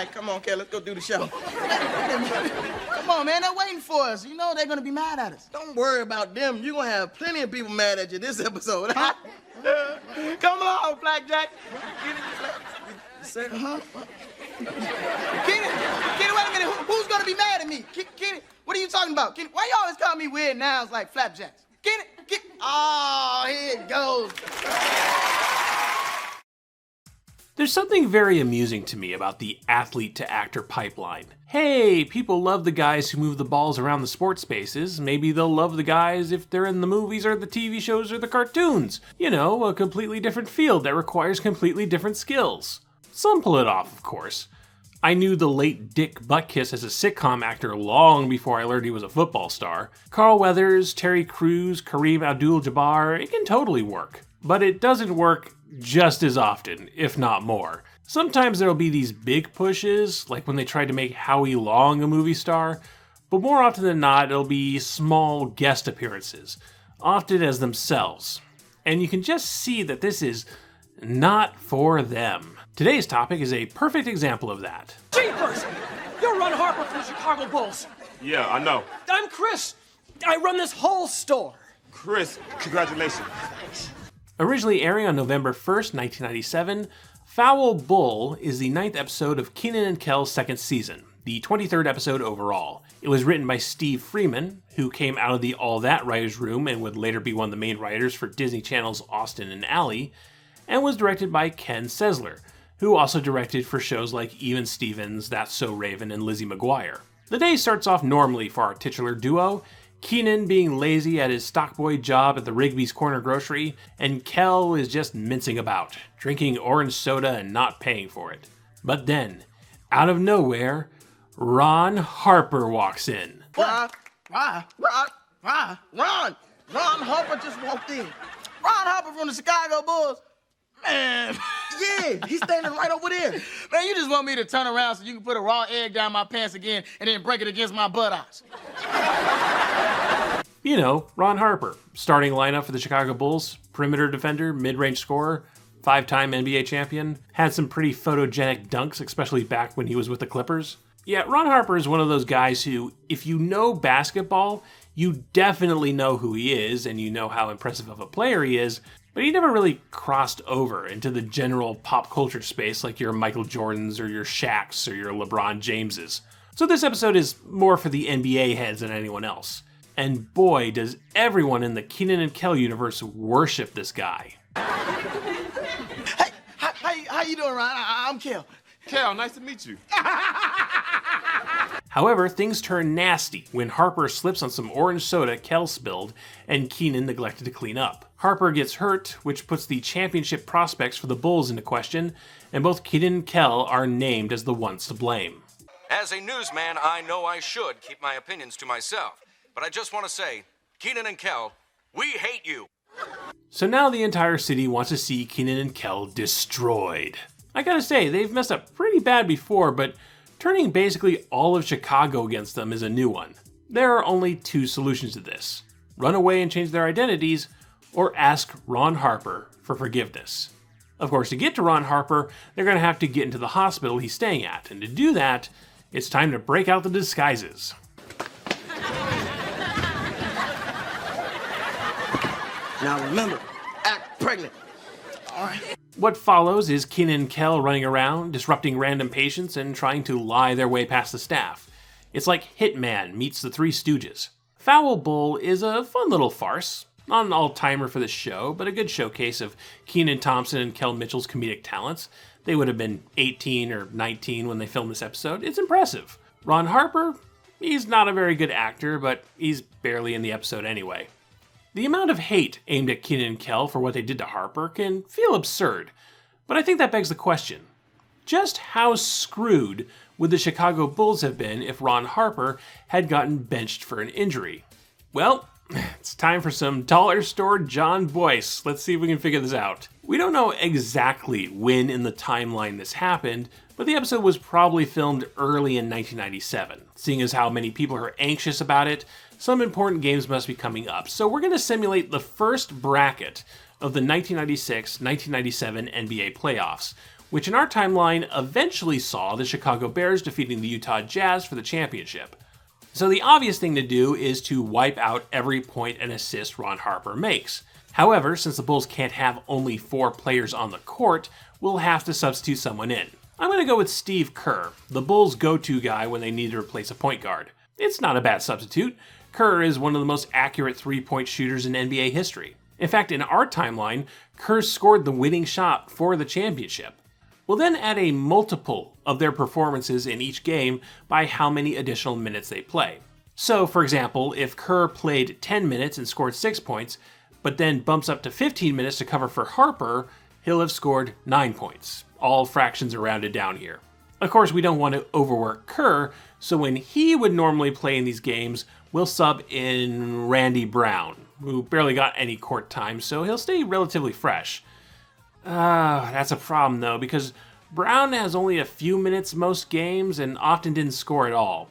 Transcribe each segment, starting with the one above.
right, come on, Kel, let's go do the show. Come on, man, they're waiting for us. You know they're gonna be mad at us. Don't worry about them. You're gonna have plenty of people mad at you this episode. Huh? Come on, Blackjack. Kenny, wait a minute. Who's gonna be mad at me? Kenny, what are you talking about? Kenny, why you always call me weird nouns like flapjacks? Kenny, oh, here it goes. There's something very amusing to me about the athlete-to-actor pipeline. Hey, people love the guys who move the balls around the sports spaces. Maybe they'll love the guys if they're in the movies or the TV shows or the cartoons. You know, a completely different field that requires completely different skills. Some pull it off, of course. I knew the late Dick Butkus as a sitcom actor long before I learned he was a football star. Carl Weathers, Terry Crews, Kareem Abdul-Jabbar, it can totally work. But it doesn't work just as often, if not more. Sometimes there'll be these big pushes, like when they tried to make Howie Long a movie star, but more often than not, it'll be small guest appearances, often as themselves. And you can just see that this is not for them. Today's topic is a perfect example of that. Jeepers! You're Ron Harper from the Chicago Bulls. Yeah, I know. I'm Chris. I run this whole store. Chris, congratulations. Originally airing on November 1st, 1997, Foul Bull is the 9th episode of Kenan and Kel's second season, the 23rd episode overall. It was written by Steve Freeman, who came out of the All That writers' room and would later be one of the main writers for Disney Channel's Austin and Ally, and was directed by Ken Sesler, who also directed for shows like Even Stevens, That's So Raven, and Lizzie McGuire. The day starts off normally for our titular duo, Kenan being lazy at his stockboy job at the Rigby's Corner Grocery, and Kel is just mincing about, drinking orange soda and not paying for it. But then, out of nowhere, Ron Harper walks in. Ron Harper just walked in. Ron Harper from the Chicago Bulls. Man, yeah, he's standing right over there. Man, you just want me to turn around so you can put a raw egg down my pants again and then break it against my buttocks. You know, Ron Harper, starting lineup for the Chicago Bulls, perimeter defender, mid-range scorer, 5-time NBA champion, had some pretty photogenic dunks, especially back when he was with the Clippers. Yeah, Ron Harper is one of those guys who, if you know basketball, you definitely know who he is and you know how impressive of a player he is, but he never really crossed over into the general pop culture space like your Michael Jordans or your Shaqs or your LeBron Jameses. So this episode is more for the NBA heads than anyone else. And boy, does everyone in the Kenan and Kel universe worship this guy. Hey, how you doing, Ron? I'm Kel. Kel, nice to meet you. However, things turn nasty when Harper slips on some orange soda Kel spilled and Kenan neglected to clean up. Harper gets hurt, which puts the championship prospects for the Bulls into question, and both Kenan and Kel are named as the ones to blame. As a newsman, I know I should keep my opinions to myself, but I just want to say, Kenan and Kel, we hate you. So now the entire city wants to see Kenan and Kel destroyed. I gotta say, they've messed up pretty bad before, but turning basically all of Chicago against them is a new one. There are only two solutions to this. Run away and change their identities, or ask Ron Harper for forgiveness. Of course, to get to Ron Harper, they're going to have to get into the hospital he's staying at, and to do that, it's time to break out the disguises. Now remember, act pregnant. All right. What follows is Kenan and Kel running around, disrupting random patients, and trying to lie their way past the staff. It's like Hitman meets the Three Stooges. Foul Bull is a fun little farce. Not an all-timer for this show, but a good showcase of Kenan Thompson and Kel Mitchell's comedic talents. They would have been 18 or 19 when they filmed this episode. It's impressive. Ron Harper? He's not a very good actor, but he's barely in the episode anyway. The amount of hate aimed at Kenan and Kel for what they did to Harper can feel absurd, but I think that begs the question. Just how screwed would the Chicago Bulls have been if Ron Harper had gotten benched for an injury? Well, it's time for some dollar store John Boyce. Let's see if we can figure this out. We don't know exactly when in the timeline this happened, but the episode was probably filmed early in 1997. Seeing as how many people are anxious about it, some important games must be coming up. So we're going to simulate the first bracket of the 1996-1997 NBA playoffs, which in our timeline eventually saw the Chicago Bears defeating the Utah Jazz for the championship. So the obvious thing to do is to wipe out every point and assist Ron Harper makes. However, since the Bulls can't have only 4 players on the court, we'll have to substitute someone in. I'm going to go with Steve Kerr, the Bulls' go-to guy when they need to replace a point guard. It's not a bad substitute. Kerr is one of the most accurate three-point shooters in NBA history. In fact, in our timeline, Kerr scored the winning shot for the championship. We'll then add a multiple of their performances in each game by how many additional minutes they play. So, for example, if Kerr played 10 minutes and scored 6 points, but then bumps up to 15 minutes to cover for Harper, he'll have scored 9 points. All fractions are rounded down here. Of course, we don't want to overwork Kerr, so when he would normally play in these games, we'll sub in Randy Brown, who barely got any court time, so he'll stay relatively fresh. That's a problem though, because Brown has only a few minutes most games and often didn't score at all.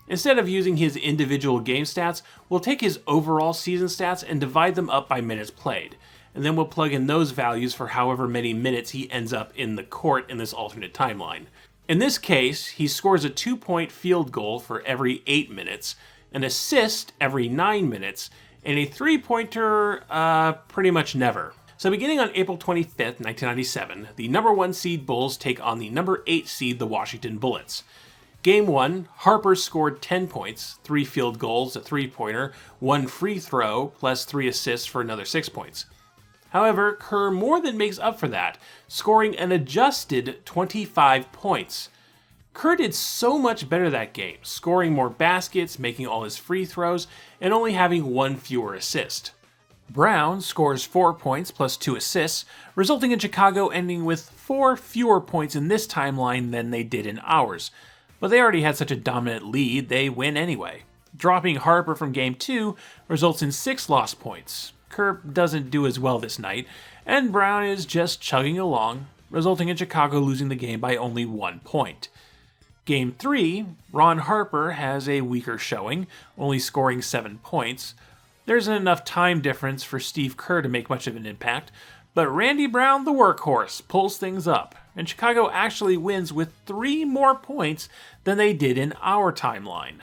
Instead of using his individual game stats, we'll take his overall season stats and divide them up by minutes played, and then we'll plug in those values for however many minutes he ends up in the court in this alternate timeline. In this case, he scores a 2-point field goal for every 8 minutes, an assist every 9 minutes, and a 3-pointer pretty much never. So beginning on April 25th, 1997, the number 1 seed Bulls take on the number 8 seed, the Washington Bullets. Game 1, Harper scored 10 points, 3 field goals, a 3-pointer, 1 free throw, plus 3 assists for another 6 points. However, Kerr more than makes up for that, scoring an adjusted 25 points. Kerr did so much better that game, scoring more baskets, making all his free throws, and only having 1 fewer assist. Brown scores 4 points plus 2 assists, resulting in Chicago ending with 4 fewer points in this timeline than they did in ours. But they already had such a dominant lead, they win anyway. Dropping Harper from Game 2 results in 6 lost points. Kerr doesn't do as well this night, and Brown is just chugging along, resulting in Chicago losing the game by only 1 point. Game 3, Ron Harper has a weaker showing, only scoring 7 points. There isn't enough time difference for Steve Kerr to make much of an impact, but Randy Brown, the workhorse, pulls things up, and Chicago actually wins with 3 more points than they did in our timeline.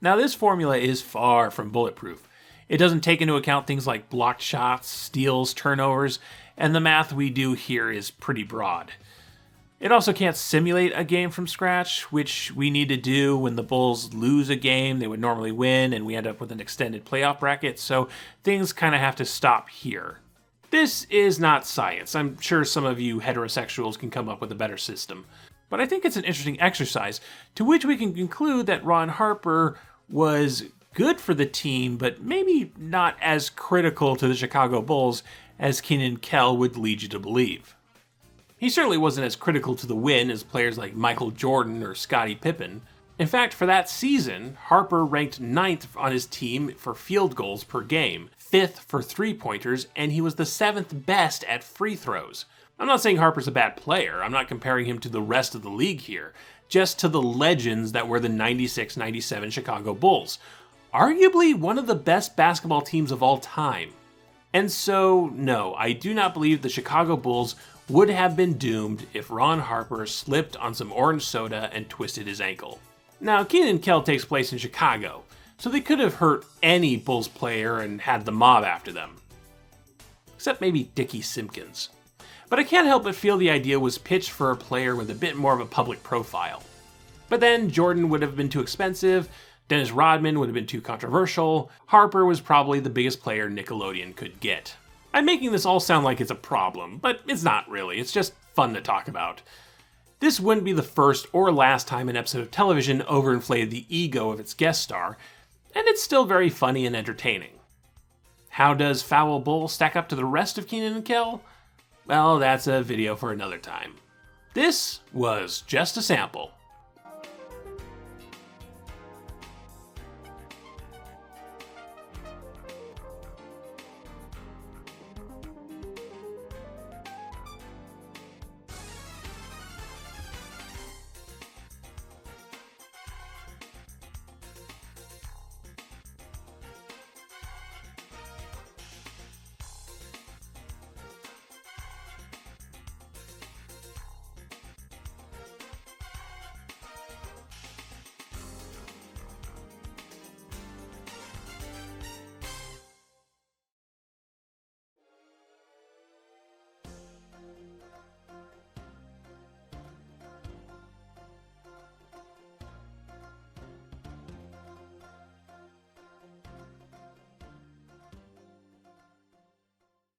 Now, this formula is far from bulletproof. It doesn't take into account things like blocked shots, steals, turnovers, and the math we do here is pretty broad. It also can't simulate a game from scratch, which we need to do when the Bulls lose a game they would normally win and we end up with an extended playoff bracket, so things kind of have to stop here. This is not science. I'm sure some of you heterosexuals can come up with a better system. But I think it's an interesting exercise to which we can conclude that Ron Harper was good for the team, but maybe not as critical to the Chicago Bulls as Kenan Kell would lead you to believe. He certainly wasn't as critical to the win as players like Michael Jordan or Scottie Pippen. In fact, for that season, Harper ranked 9th on his team for field goals per game, 5th for 3-pointers, and he was the 7th best at free throws. I'm not saying Harper's a bad player, I'm not comparing him to the rest of the league here, just to the legends that were the 96-97 Chicago Bulls. Arguably one of the best basketball teams of all time. And so, no, I do not believe the Chicago Bulls would have been doomed if Ron Harper slipped on some orange soda and twisted his ankle. Now, Kenan Kell takes place in Chicago, so they could have hurt any Bulls player and had the mob after them. Except maybe Dickie Simpkins. But I can't help but feel the idea was pitched for a player with a bit more of a public profile. But then Jordan would have been too expensive, Dennis Rodman would have been too controversial, Harper was probably the biggest player Nickelodeon could get. I'm making this all sound like it's a problem, but it's not really, it's just fun to talk about. This wouldn't be the first or last time an episode of television overinflated the ego of its guest star, and it's still very funny and entertaining. How does Foul Bull stack up to the rest of Kenan and Kel? Well, that's a video for another time. This was just a sample.